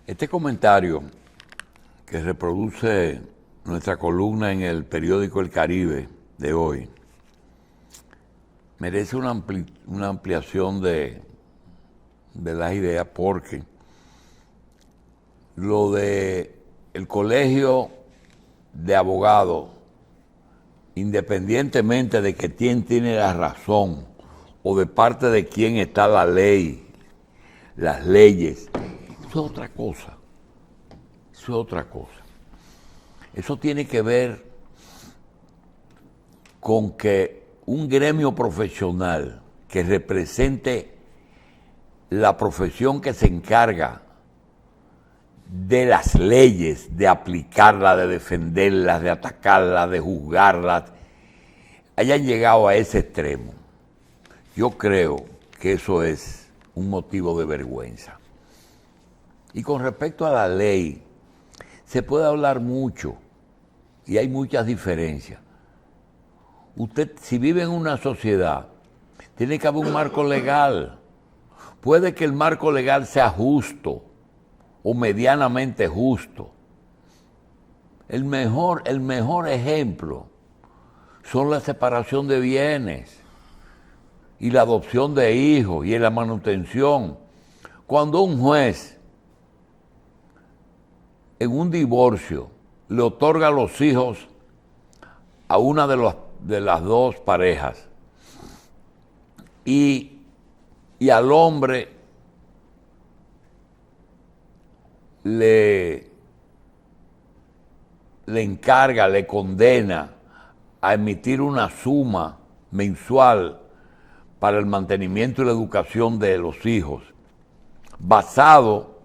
Este comentario que reproduce nuestra columna en el periódico El Caribe de hoy merece una ampliación de las ideas, porque lo de el colegio de abogados, independientemente de que quién tiene la razón o de parte de quién está la ley, las leyes, eso es otra cosa. Eso es otra cosa. Eso tiene que ver con que un gremio profesional que represente la profesión que se encarga de las leyes, de aplicarlas, de defenderlas, de atacarlas, de juzgarlas, hayan llegado a ese extremo. Yo creo que eso es un motivo de vergüenza. Y con respecto a la ley, se puede hablar mucho y hay muchas diferencias. Usted, si vive en una sociedad, tiene que haber un marco legal. Puede que el marco legal sea justo o medianamente justo. El mejor ejemplo son la separación de bienes y la adopción de hijos y la manutención. Cuando un juez en un divorcio le otorga a los hijos a una de las dos parejas y al hombre le encarga, le condena a emitir una suma mensual para el mantenimiento y la educación de los hijos, basado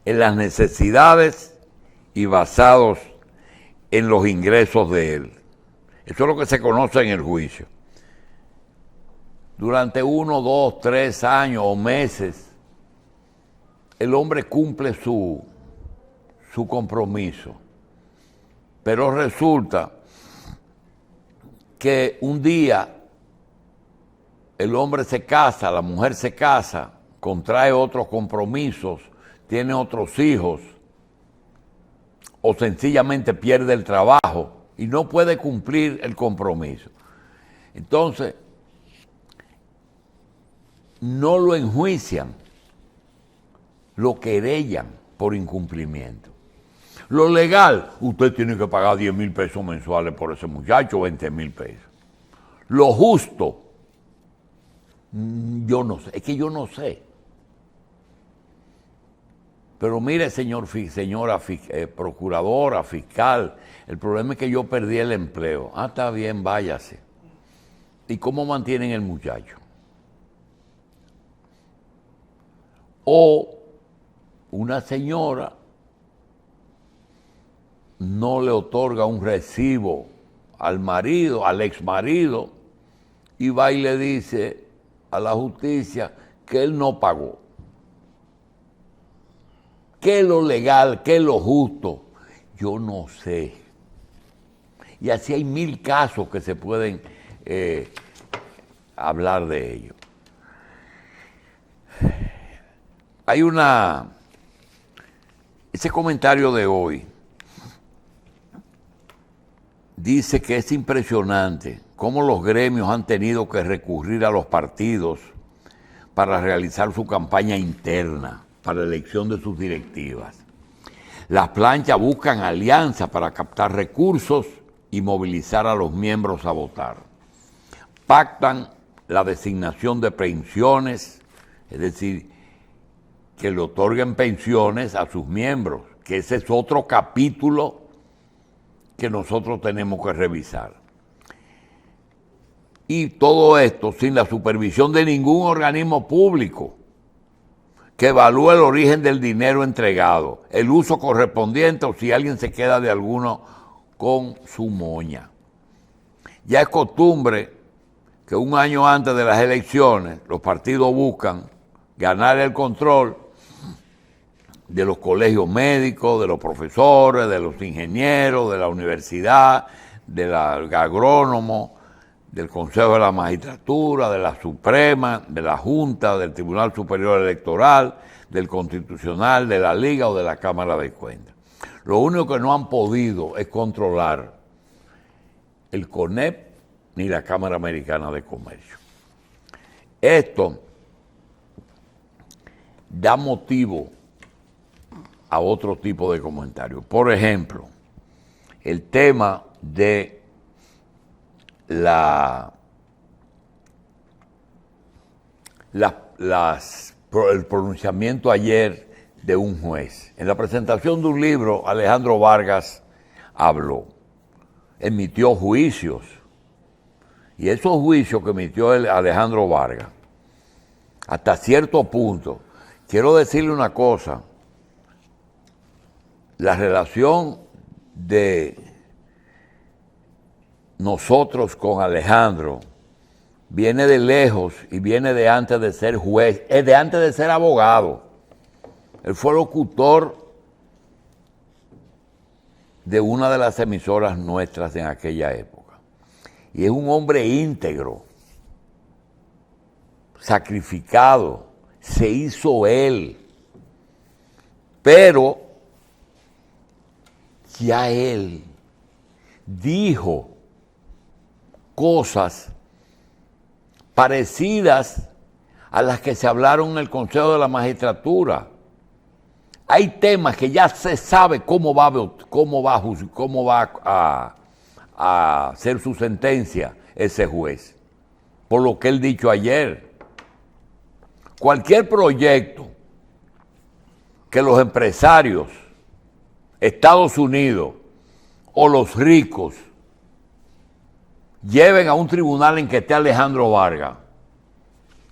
en las necesidades y basados en los ingresos de él. Eso es lo que se conoce en el juicio. Durante 1, 2, 3 años o meses, el hombre cumple su compromiso. Pero resulta que un día el hombre se casa, la mujer se casa, contrae otros compromisos, tiene otros hijos, o sencillamente pierde el trabajo y no puede cumplir el compromiso. Entonces, no lo enjuician, lo querellan por incumplimiento. Lo legal, usted tiene que pagar 10,000 pesos mensuales por ese muchacho, 20,000 pesos. Lo justo, yo no sé, es que yo no sé. Pero mire, señora procuradora, fiscal, el problema es que yo perdí el empleo. Ah, está bien, váyase. ¿Y cómo mantienen el muchacho? O una señora no le otorga un recibo al marido, al exmarido, y va y le dice a la justicia que él no pagó. ¿Qué es lo legal? ¿Qué es lo justo? Yo no sé. Y así hay 1000 casos que se pueden hablar de ello. Hay ese comentario de hoy dice que es impresionante cómo los gremios han tenido que recurrir a los partidos para realizar su campaña interna para la elección de sus directivas. Las planchas buscan alianzas para captar recursos y movilizar a los miembros a votar. Pactan la designación de pensiones, es decir, que le otorguen pensiones a sus miembros, que ese es otro capítulo que nosotros tenemos que revisar. Y todo esto sin la supervisión de ningún organismo público que evalúe el origen del dinero entregado, el uso correspondiente o si alguien se queda de alguno con su moña. Ya es costumbre que un año antes de las elecciones los partidos buscan ganar el control de los colegios médicos, de los profesores, de los ingenieros, de la universidad, del agrónomo, del Consejo de la Magistratura, de la Suprema, de la Junta, del Tribunal Superior Electoral, del Constitucional, de la Liga o de la Cámara de Cuentas. Lo único que no han podido es controlar el CONEP ni la Cámara Americana de Comercio. Esto da motivo a otro tipo de comentarios. Por ejemplo, el tema de el pronunciamiento ayer de un juez. En la presentación de un libro, Alejandro Vargas habló, emitió juicios, y esos juicios que emitió Alejandro Vargas, hasta cierto punto, quiero decirle una cosa, la relación de nosotros con Alejandro viene de lejos y viene de antes de ser juez, es de antes de ser abogado. Él fue locutor de una de las emisoras nuestras en aquella época. Y es un hombre íntegro, sacrificado, se hizo él. Pero ya él dijo cosas parecidas a las que se hablaron en el Consejo de la Magistratura. Hay temas que ya se sabe cómo va a hacer su sentencia ese juez, por lo que él dicho ayer. Cualquier proyecto que los empresarios, Estados Unidos o los ricos lleven a un tribunal en que esté Alejandro Vargas,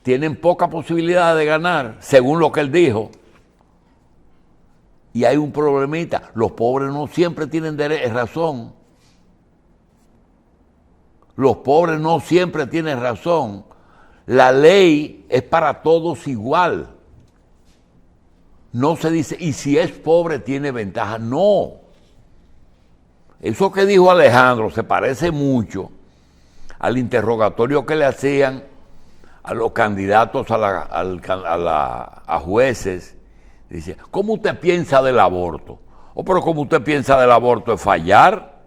tienen poca posibilidad de ganar, según lo que él dijo. Y hay un problemita, los pobres no siempre tienen razón. Los pobres no siempre tienen razón. La ley es para todos igual. No se dice, y si es pobre tiene ventaja. No. Eso que dijo Alejandro se parece mucho al interrogatorio que le hacían a los candidatos a jueces. Dice, ¿cómo usted piensa del aborto? Pero ¿cómo usted piensa del aborto es fallar.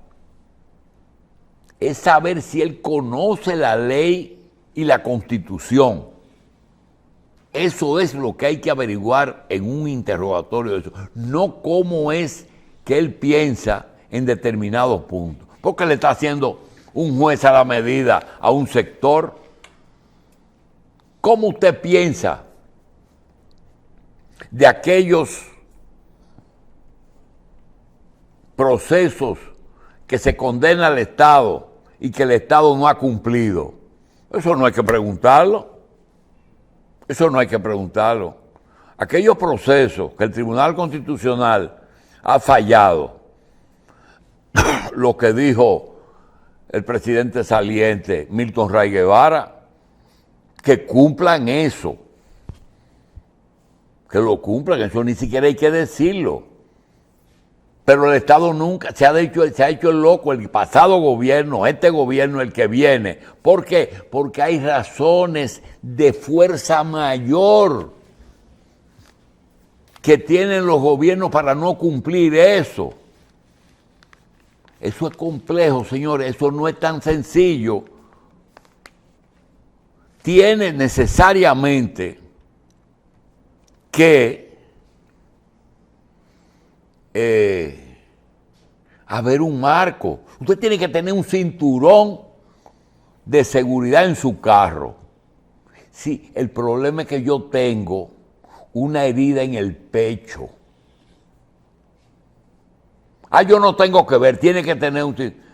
Es saber si él conoce la ley y la Constitución. Eso es lo que hay que averiguar en un interrogatorio de eso. No cómo es que él piensa en determinados puntos. Porque le está haciendo un juez a la medida a un sector. ¿Cómo usted piensa de aquellos procesos que se condena al Estado y que el Estado no ha cumplido? Eso no hay que preguntarlo. Eso no hay que preguntarlo. Aquellos procesos que el Tribunal Constitucional ha fallado, lo que dijo el presidente saliente Milton Ray Guevara, que cumplan eso. Que lo cumplan, eso ni siquiera hay que decirlo. Pero el Estado nunca se ha hecho el loco, el pasado gobierno, este gobierno, el que viene. ¿Por qué? Porque hay razones de fuerza mayor que tienen los gobiernos para no cumplir eso. Eso es complejo, señores, eso no es tan sencillo. Tiene necesariamente que haber un marco. Usted tiene que tener un cinturón de seguridad en su carro. Sí, el problema es que yo tengo una herida en el pecho. Yo no tengo que ver, tiene que tener un cinturón.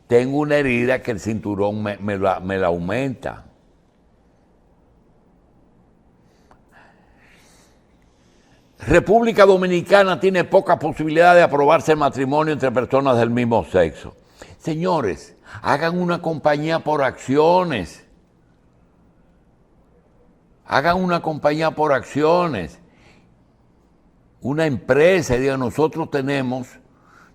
Tengo una herida que el cinturón me la aumenta. República Dominicana tiene poca posibilidad de aprobarse el matrimonio entre personas del mismo sexo. Señores, hagan una compañía por acciones. Hagan una compañía por acciones. Una empresa y digan, nosotros tenemos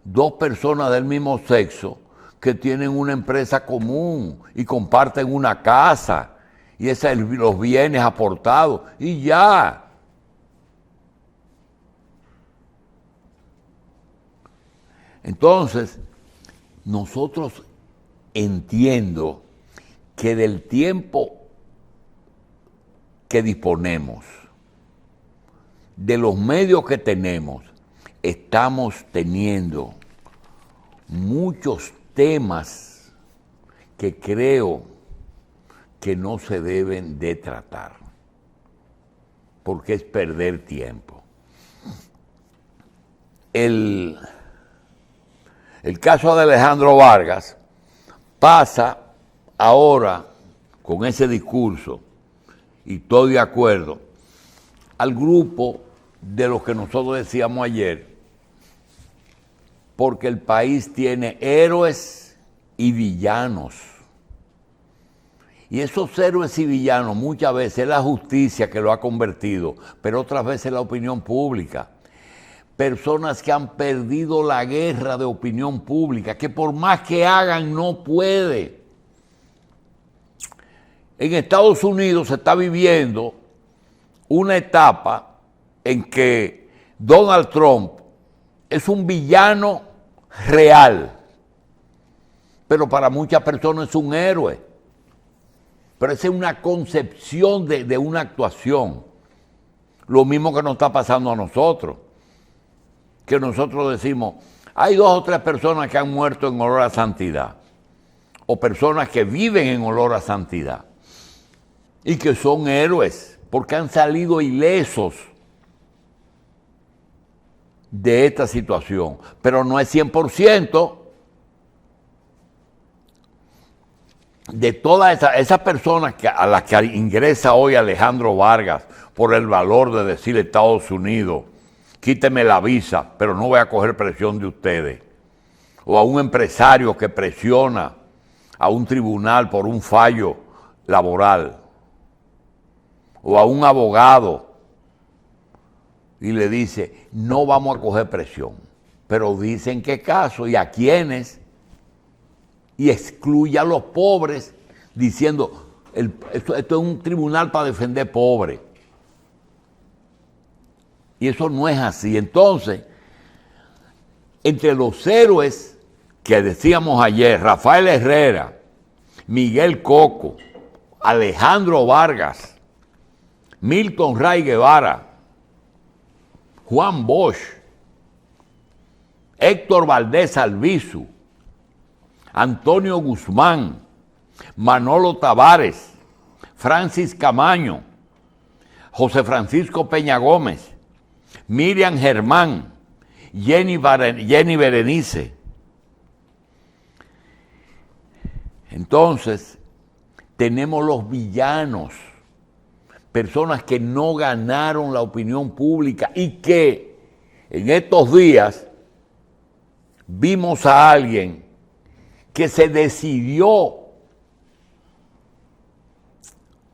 dos personas del mismo sexo que tienen una empresa común y comparten una casa y esos son los bienes aportados y ya. Entonces, nosotros entiendo que del tiempo que disponemos, de los medios que tenemos, estamos teniendo muchos temas que creo que no se deben de tratar, porque es perder tiempo. El caso de Alejandro Vargas pasa ahora con ese discurso, y estoy de acuerdo, al grupo de los que nosotros decíamos ayer, porque el país tiene héroes y villanos. Y esos héroes y villanos muchas veces es la justicia que lo ha convertido, pero otras veces la opinión pública. Personas que han perdido la guerra de opinión pública, que por más que hagan no puede. En Estados Unidos se está viviendo una etapa en que Donald Trump es un villano real, pero para muchas personas es un héroe. Pero esa es una concepción de una actuación. Lo mismo que nos está pasando a nosotros, que nosotros decimos, hay 2 o 3 personas que han muerto en olor a santidad, o personas que viven en olor a santidad, y que son héroes, porque han salido ilesos de esta situación, pero no es 100% de todas esas personas a las que ingresa hoy Alejandro Vargas por el valor de decirle a Estados Unidos, quíteme la visa, pero no voy a coger presión de ustedes, o a un empresario que presiona a un tribunal por un fallo laboral, o a un abogado y le dice, no vamos a coger presión, pero dicen qué caso y a quiénes, y excluye a los pobres diciendo, esto es un tribunal para defender pobres. Y eso no es así. Entonces, entre los héroes que decíamos ayer, Rafael Herrera, Miguel Coco, Alejandro Vargas, Milton Ray Guevara, Juan Bosch, Héctor Valdés Albizu, Antonio Guzmán, Manolo Tavares, Francis Camaño, José Francisco Peña Gómez, Miriam Germán, Jenny Berenice. Entonces, tenemos los villanos, personas que no ganaron la opinión pública y que en estos días vimos a alguien que se decidió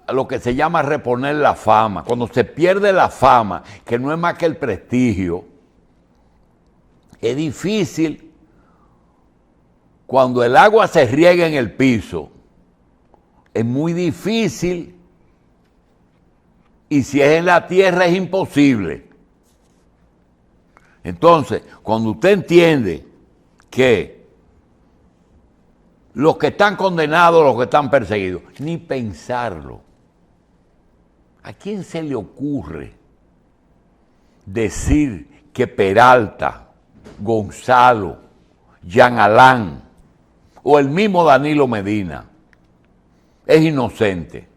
a lo que se llama reponer la fama. Cuando se pierde la fama, que no es más que el prestigio, es difícil cuando el agua se riega en el piso, es muy difícil, y si es en la tierra es imposible. Entonces, cuando usted entiende que los que están condenados, los que están perseguidos, ni pensarlo. ¿A quién se le ocurre decir que Peralta, Gonzalo, Jean Alain o el mismo Danilo Medina es inocente?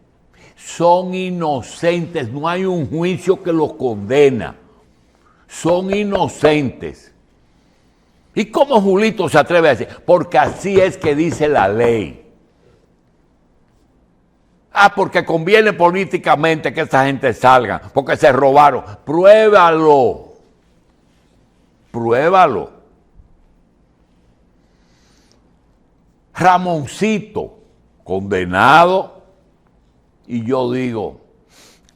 Son inocentes, no hay un juicio que los condena. Son inocentes. ¿Y cómo Julito se atreve a decir? Porque así es que dice la ley. Porque conviene políticamente que esa gente salga, porque se robaron. Pruébalo. Pruébalo. Ramoncito, condenado, y yo digo,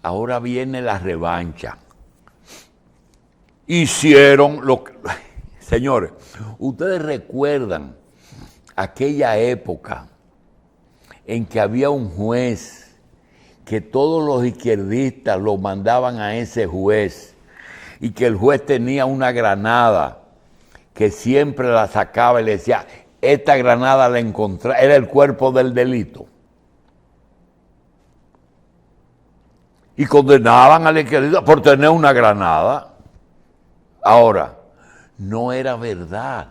ahora viene la revancha. Hicieron lo que... Señores, ustedes recuerdan aquella época en que había un juez que todos los izquierdistas lo mandaban a ese juez y que el juez tenía una granada que siempre la sacaba y le decía, esta granada la encontré, era el cuerpo del delito. Y condenaban al izquierdista por tener una granada. Ahora, no era verdad.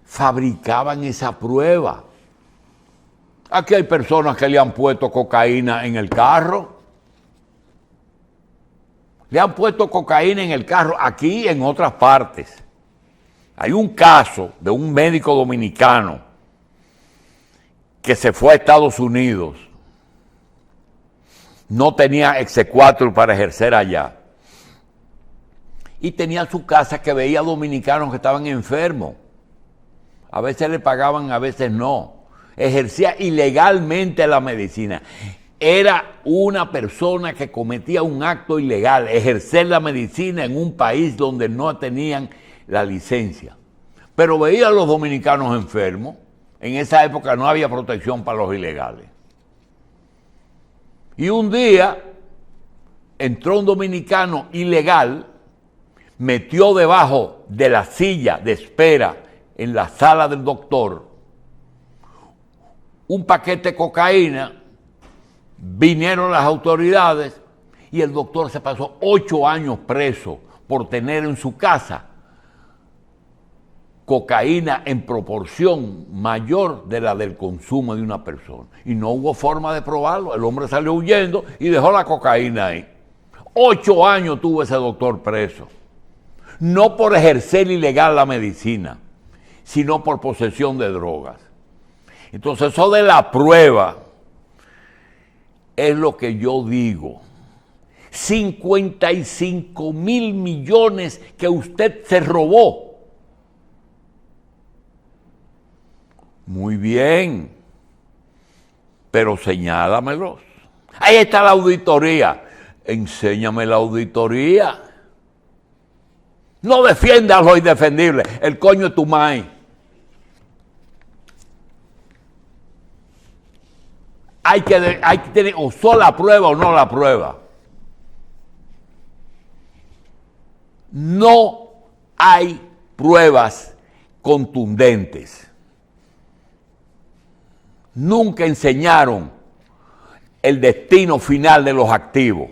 Fabricaban esa prueba. Aquí hay personas que le han puesto cocaína en el carro. Le han puesto cocaína en el carro, aquí y en otras partes. Hay un caso de un médico dominicano que se fue a Estados Unidos. No tenía exequatur para ejercer allá. Y tenía su casa que veía dominicanos que estaban enfermos. A veces le pagaban, a veces no. Ejercía ilegalmente la medicina. Era una persona que cometía un acto ilegal, ejercer la medicina en un país donde no tenían la licencia. Pero veía a los dominicanos enfermos. En esa época no había protección para los ilegales. Y un día entró un dominicano ilegal, metió debajo de la silla de espera en la sala del doctor un paquete de cocaína, vinieron las autoridades y el doctor se pasó 8 años preso por tener en su casa cocaína en proporción mayor de la del consumo de una persona. Y no hubo forma de probarlo. El hombre salió huyendo y dejó la cocaína ahí. 8 años tuvo ese doctor preso. No por ejercer ilegal la medicina, sino por posesión de drogas. Entonces, eso de la prueba es lo que yo digo. 55,000 millones que usted se robó. Muy bien, pero señálamelos. Ahí está la auditoría. Enséñame la auditoría. No defiendas lo indefendible. El coño es tu maíz. Hay que tener o solo la prueba o no la prueba. No hay pruebas contundentes. Nunca enseñaron el destino final de los activos.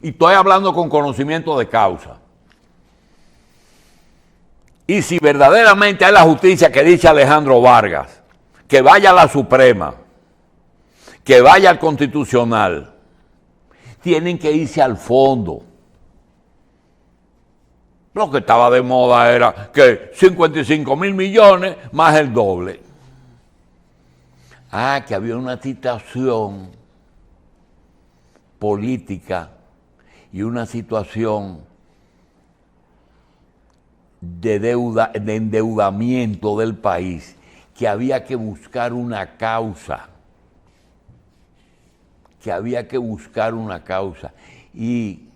Y estoy hablando con conocimiento de causa. Y si verdaderamente hay la justicia que dice Alejandro Vargas, que vaya a la Suprema, que vaya al Constitucional, tienen que irse al fondo. Lo que estaba de moda era que 55,000 millones más el doble. Que había una situación política y una situación de deuda, de endeudamiento del país, que había que buscar una causa. Y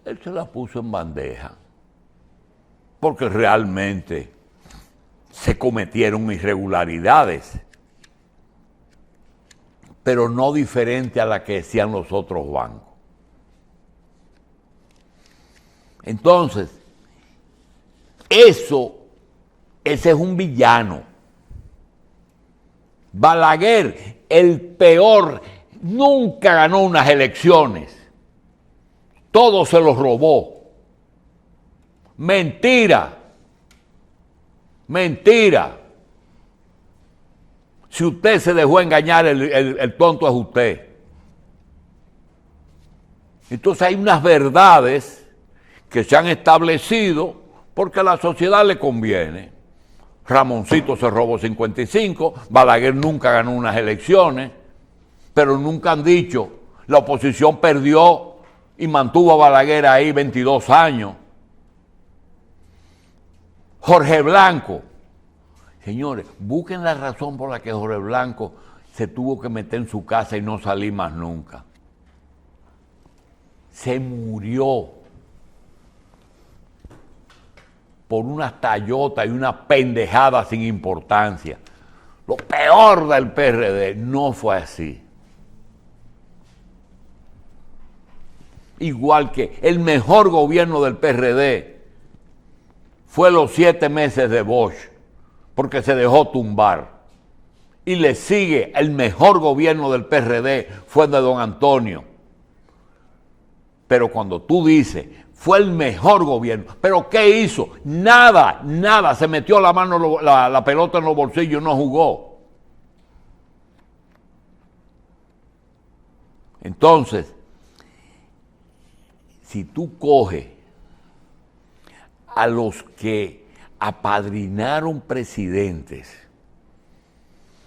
él se la puso en bandeja, porque realmente se cometieron irregularidades, pero no diferente a la que decían los otros bancos. Entonces, ese es un villano. Balaguer, el peor, nunca ganó unas elecciones. Todo se los robó. Mentira. Si usted se dejó engañar, el tonto es usted. Entonces hay unas verdades que se han establecido porque a la sociedad le conviene. Ramoncito se robó 55, Balaguer nunca ganó unas elecciones, pero nunca han dicho, la oposición perdió y mantuvo a Balaguer ahí 22 años. Jorge Blanco. Señores, busquen la razón por la que Jorge Blanco se tuvo que meter en su casa y no salir más nunca. Se murió por unas tallotas y una pendejada sin importancia. Lo peor del PRD no fue así. Igual que el mejor gobierno del PRD fue los 7 meses de Bosch, porque se dejó tumbar. Y le sigue el mejor gobierno del PRD fue de don Antonio. Pero cuando tú dices, fue el mejor gobierno, ¿pero qué hizo? Nada, nada, se metió la mano, la pelota en los bolsillos y no jugó. Entonces, si tú coges a los que apadrinaron presidentes,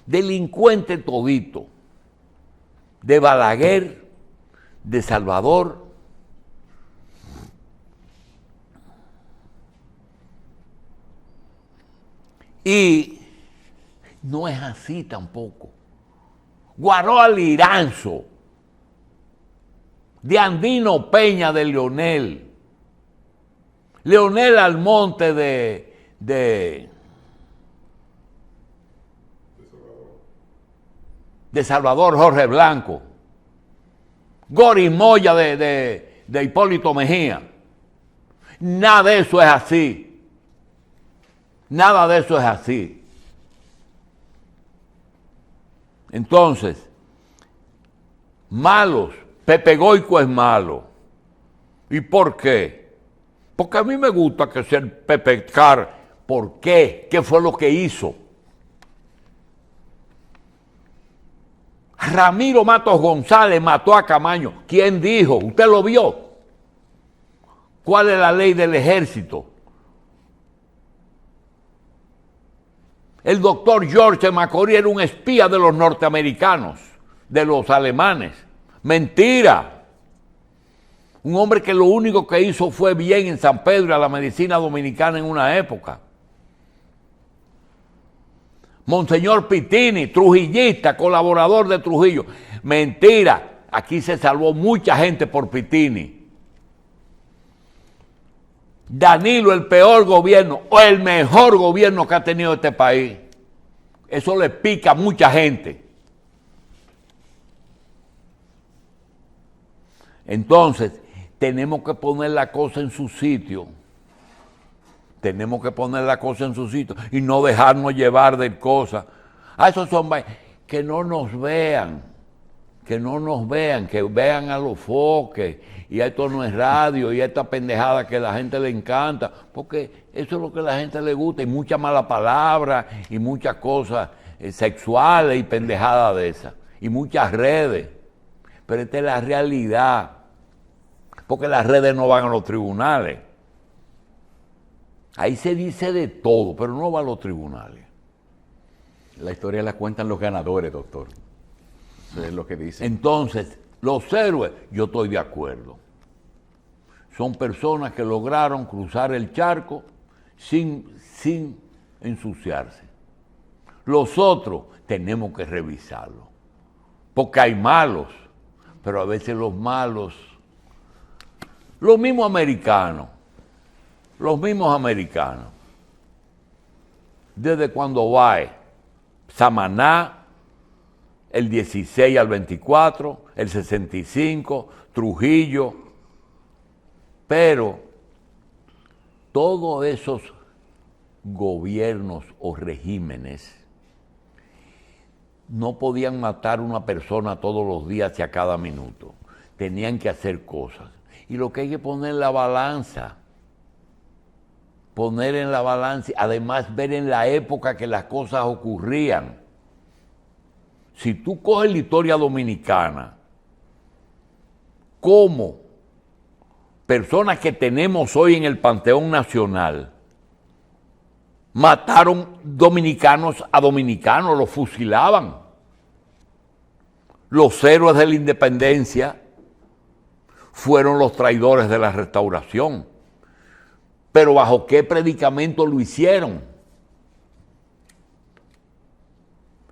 delincuente todito, de Balaguer, de Salvador, y no es así tampoco. Guaroa Liranzo, de Andino Peña de Leonel, Leonel Almonte de Salvador Jorge Blanco, Gori Moya de Hipólito Mejía. Nada de eso es así. Nada de eso es así. Entonces, malos, Pepe Goico es malo. ¿Y por qué? Porque a mí me gusta que sea el Pepe Car. ¿Por qué? ¿Qué fue lo que hizo? Ramiro Matos González mató a Camaño. ¿Quién dijo? ¿Usted lo vio? ¿Cuál es la ley del ejército? El doctor George Macorí era un espía de los norteamericanos, de los alemanes. Mentira. Un hombre que lo único que hizo fue bien en San Pedro a la medicina dominicana en una época. Monseñor Pitini, trujillista, colaborador de Trujillo. Mentira. Aquí se salvó mucha gente por Pitini. Danilo, el peor gobierno o el mejor gobierno que ha tenido este país. Eso le pica a mucha gente. Entonces, tenemos que poner la cosa en su sitio. Tenemos que poner la cosa en su sitio y no dejarnos llevar de cosas. Esos son que no nos vean, que no nos vean, que vean a los foques. Y esto no es radio, y esta pendejada que a la gente le encanta, porque eso es lo que a la gente le gusta, y mucha mala palabra, y muchas cosas sexuales y pendejadas de esas, y muchas redes. Pero esta es la realidad, porque las redes no van a los tribunales. Ahí se dice de todo, pero no va a los tribunales. La historia la cuentan los ganadores, doctor. Eso es lo que dicen. Entonces, los héroes, yo estoy de acuerdo. Son personas que lograron cruzar el charco sin ensuciarse. Los otros tenemos que revisarlo. Porque hay malos, pero a veces los malos, los mismos americanos, desde cuando va Samaná, el 16 al 24, el 65, Trujillo, pero todos esos gobiernos o regímenes no podían matar a una persona todos los días y a cada minuto. Tenían que hacer cosas. Y lo que hay que poner en la balanza, además ver en la época que las cosas ocurrían. Si tú coges la historia dominicana, como personas que tenemos hoy en el Panteón Nacional, mataron dominicanos a dominicanos, los fusilaban. Los héroes de la independencia fueron los traidores de la restauración. Pero ¿bajo qué predicamento lo hicieron?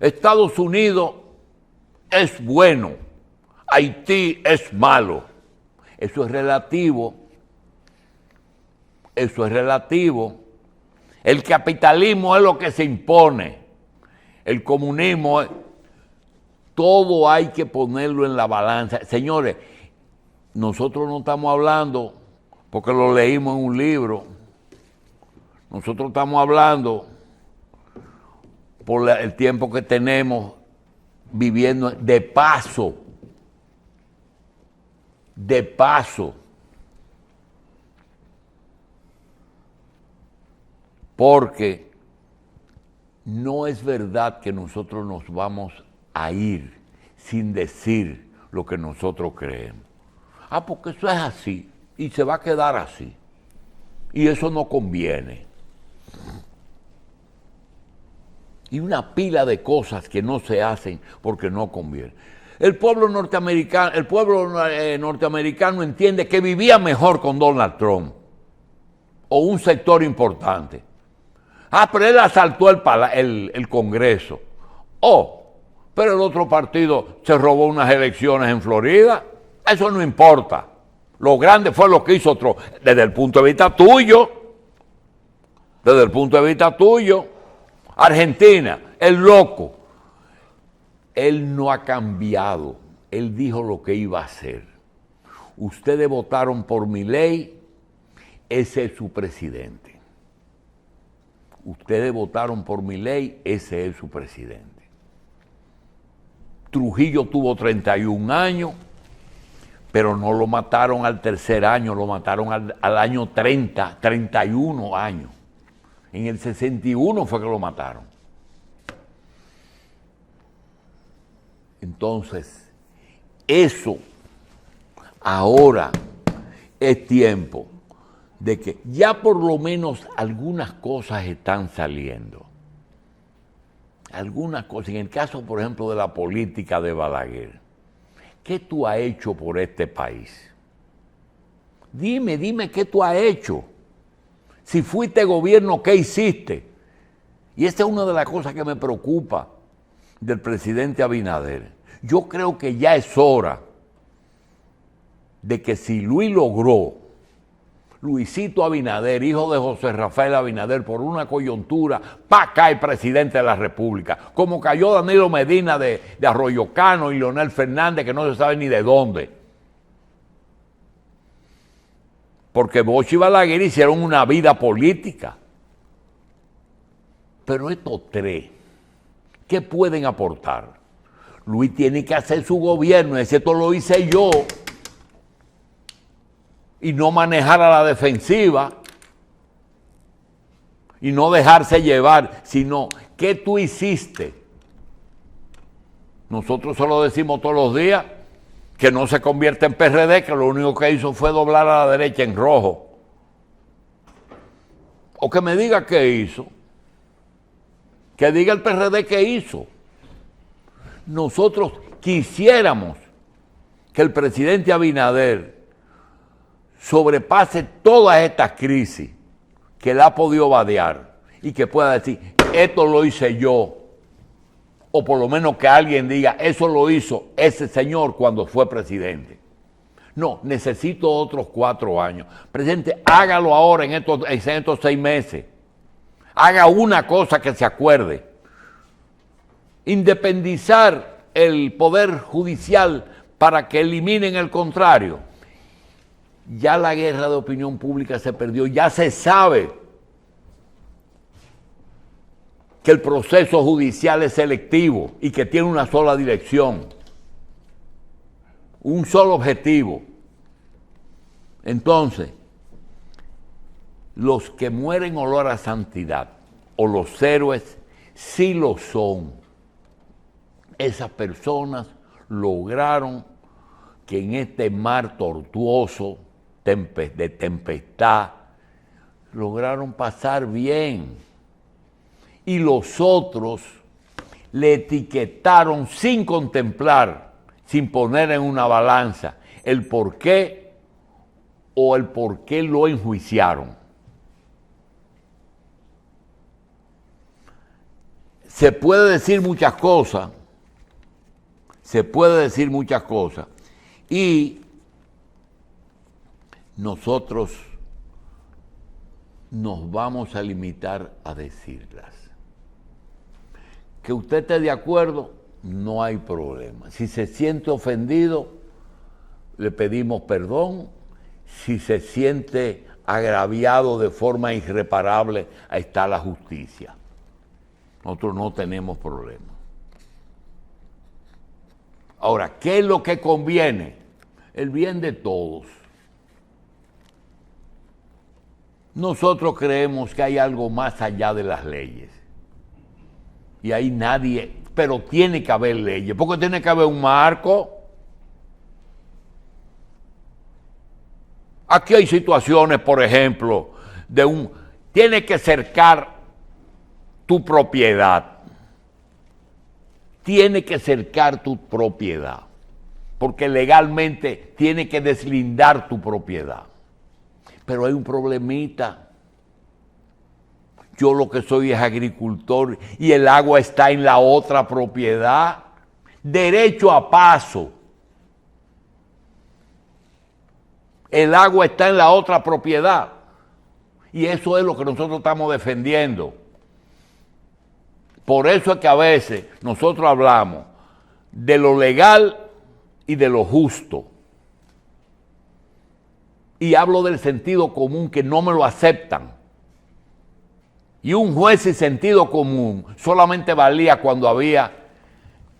Estados Unidos es bueno, Haití es malo. Eso es relativo El capitalismo es lo que se impone. El comunismo es... Todo hay que ponerlo en la balanza. Señores, nosotros no estamos hablando porque lo leímos en un libro. Nosotros estamos hablando por el tiempo que tenemos viviendo de paso. De paso. Porque no es verdad que nosotros nos vamos a ir sin decir lo que nosotros creemos. Ah, porque eso es así y se va a quedar así. Y eso no conviene. Y una pila de cosas que no se hacen porque no conviene. El pueblo norteamericano entiende que vivía mejor con Donald Trump o un sector importante. Ah, pero él asaltó el Congreso. Oh, pero el otro partido se robó unas elecciones en Florida. Eso no importa. Lo grande fue lo que hizo Trump. Desde el punto de vista tuyo. Desde el punto de vista tuyo. Argentina, el loco. Él no ha cambiado. Él dijo lo que iba a hacer. Ustedes votaron por Milei. Ese es su presidente. Ustedes votaron por Milei, ese es su presidente. Trujillo tuvo 31 años, pero no lo mataron al tercer año, lo mataron al año 30, 31 años. En el 61 fue que lo mataron. Entonces, eso ahora es tiempo de que ya por lo menos algunas cosas están saliendo. Algunas cosas. En el caso, por ejemplo, de la política de Balaguer. ¿Qué tú has hecho por este país? Dime qué tú has hecho. Si fuiste gobierno, ¿qué hiciste? Y esa es una de las cosas que me preocupa del presidente Abinader. Yo creo que ya es hora de que si Luisito Abinader, hijo de José Rafael Abinader, por una coyuntura, cae presidente de la República. Como cayó Danilo Medina de Arroyo Cano y Leonel Fernández, que no se sabe ni de dónde. Porque Bosch y Balaguer hicieron una vida política. Pero estos tres, ¿qué pueden aportar? Luis tiene que hacer su gobierno, ese esto lo hice yo. Y no manejar a la defensiva y no dejarse llevar, sino ¿qué tú hiciste? Nosotros se lo decimos todos los días, que no se convierte en PRD, que lo único que hizo fue doblar a la derecha en rojo. O que me diga qué hizo. Que diga el PRD qué hizo. Nosotros quisiéramos que el presidente Abinader sobrepase todas estas crisis que él ha podido vadear y que pueda decir, esto lo hice yo, o por lo menos que alguien diga, eso lo hizo ese señor cuando fue presidente. No, necesito otros 4 años. Presidente, hágalo ahora en estos 6 meses. Haga una cosa que se acuerde. Independizar el Poder Judicial para que eliminen el contrario. Ya la guerra de opinión pública se perdió, ya se sabe que el proceso judicial es selectivo y que tiene una sola dirección, un solo objetivo. Entonces, los que mueren olor a santidad o los héroes sí lo son. Esas personas lograron que en este mar tortuoso de tempestad, lograron pasar bien. Y los otros le etiquetaron sin contemplar, sin poner en una balanza el por qué o el por qué lo enjuiciaron. Se puede decir muchas cosas, y nosotros nos vamos a limitar a decirlas. Que usted esté de acuerdo, no hay problema. Si se siente ofendido, le pedimos perdón. Si se siente agraviado de forma irreparable, ahí está la justicia. Nosotros no tenemos problema. Ahora, ¿qué es lo que conviene? El bien de todos. Nosotros creemos que hay algo más allá de las leyes. Y ahí nadie, pero tiene que haber leyes, porque tiene que haber un marco. Aquí hay situaciones, por ejemplo, tiene que cercar tu propiedad. Tiene que cercar tu propiedad, porque legalmente tiene que deslindar tu propiedad. Pero hay un problemita. Yo lo que soy es agricultor y el agua está en la otra propiedad. Derecho a paso. El agua está en la otra propiedad. Y eso es lo que nosotros estamos defendiendo. Por eso es que a veces nosotros hablamos de lo legal y de lo justo. Y hablo del sentido común que no me lo aceptan. Y un juez sin sentido común solamente valía cuando había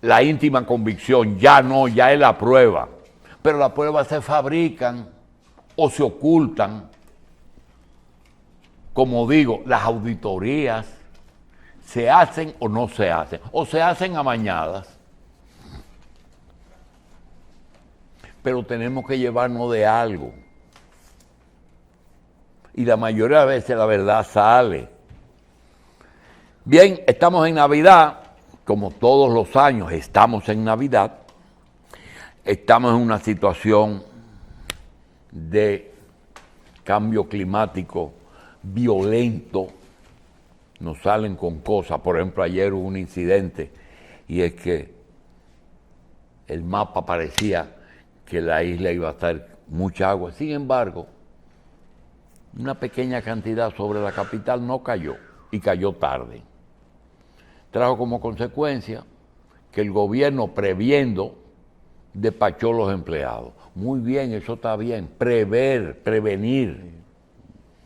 la íntima convicción. Ya no, ya es la prueba. Pero las pruebas se fabrican o se ocultan. Como digo, las auditorías se hacen o no se hacen. O se hacen amañadas. Pero tenemos que llevarnos de algo. Y la mayoría de veces la verdad sale. Bien, estamos en Navidad, como todos los años estamos en Navidad. Estamos en una situación de cambio climático violento. Nos salen con cosas. Por ejemplo, ayer hubo un incidente y es que el mapa parecía que la isla iba a estar mucha agua. Sin embargo, una pequeña cantidad sobre la capital no cayó y cayó tarde. Trajo como consecuencia que el gobierno, previendo, despachó a los empleados. Muy bien, eso está bien. Prevenir,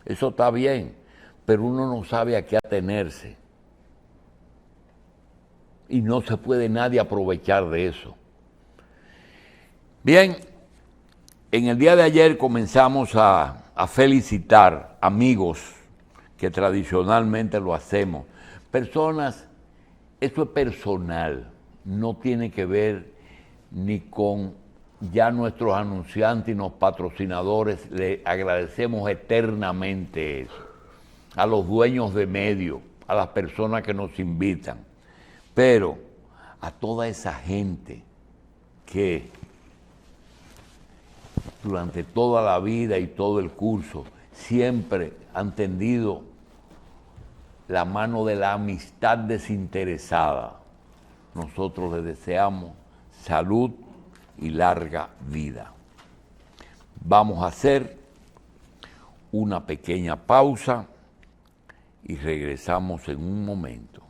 eso está bien. Pero uno no sabe a qué atenerse. Y no se puede nadie aprovechar de eso. Bien, en el día de ayer comenzamos a felicitar amigos que tradicionalmente lo hacemos. Personas, eso es personal, no tiene que ver ni con ya nuestros anunciantes y los patrocinadores. Le agradecemos eternamente eso. A los dueños de medios, a las personas que nos invitan. Pero a toda esa gente que durante toda la vida y todo el curso siempre han tendido la mano de la amistad desinteresada. Nosotros les deseamos salud y larga vida. Vamos a hacer una pequeña pausa y regresamos en un momento.